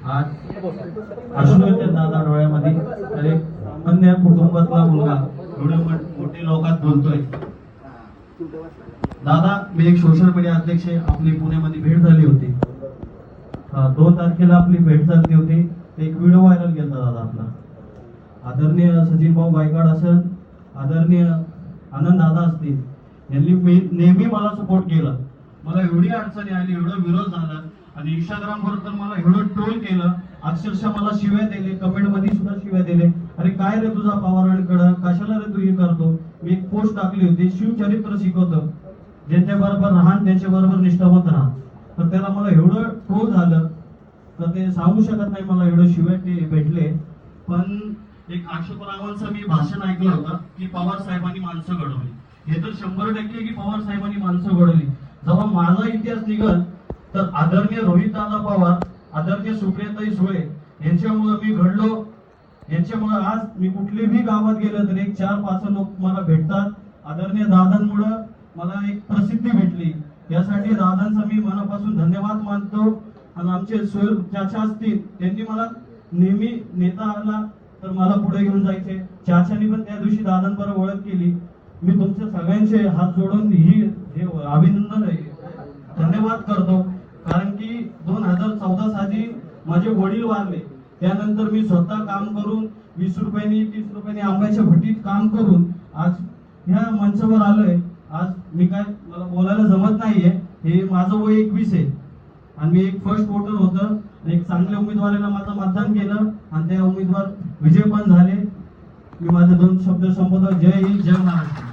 आज अश्रू येते दादा डोळ्यामध्ये. तर एक अन्य कुटुंबातला मुलगा एवढे मोठे लोकात बोलतोय. दादा, मी एक सोशल मीडिया अध्यक्ष आहे. आपली पुण्यामध्ये भेट झाली होती. 2 तारखेला आपली भेट झाली होती. एक व्हिडिओ व्हायरल गेला दादा आपला. आदरणीय सचिन भाऊ गायकवाड असेल, आदरणीय आनंद दादा असतील, यांनी नेहमी मला सपोर्ट केला. मला एवढी अडचणी आली, एवढं विरोध झाला आणि इंस्टाग्राम वर तर मला एवढं ट्रोल केलं. अक्षरशः मला शिव्या दिले, कमेंट मध्ये सुद्धा शिव्या दिले. अरे काय रे तुझा पवारांकडं, कशाला रे तू हे करतो. मी एक पोस्ट टाकली होती, शिवचरित्र शिकवतो, ज्यांच्या बरोबर राहा त्यांच्या बरोबर निष्ठावंत राहा. तर त्याला मला एवढं ट्रोल झालं तर ते सांगू शकत नाही. मला एवढं शिव्या ते भेटले. पण एक अशोकरावांचं मी भाषण ऐकलं होतं की पवार साहेबांनी माणसं घडवली. हे तर 100% की पवार साहेबांनी माणसं घडवली. जेव्हा माझा इतिहास निघल तर आदरणीय रोहित दादा पवार, आदरणीय सुप्रियाताई सुळे यांच्यामुळे मी घडलो. यांच्यामुळे आज मी कुठल्याही गावात गेलो तर एक 4-5 लोक मला भेटतात. आदरणीय दादांमुळे मला एक प्रसिद्धी भेटली. यासाठी दादांचा मी मनापासून धन्यवाद मानतो. आणि आमचे सोयल चाचा असतील, त्यांनी मला नेहमी नेता आला तर मला पुढे घेऊन जायचे. चाचानी पण त्या दिवशी दादांबरोबर ओळख केली. मी तुमच्या सगळ्यांचे हात जोडून ही अभिनंदन धन्यवाद करतो. कारण की 2014 साली माझे वडील वारले. त्यानंतर मी स्वतः काम करून 20 रुपयांनी 30 रुपयांनी आंब्याच्या भट्टीत काम करून आज ह्या मंचावर आलोय. आज मी काय, मला बोलायला जमत नाहीये. हे माझं वय 21 आहे आणि मी एक फर्स्ट वोटर होतं. एक चांगल्या उमेदवाराला माझं मतदान केलं आणि त्या उमेदवार विजय पण झाले. मी माझे 2 शब्द संपवतो. जय हिंद, जय महाराष्ट्र.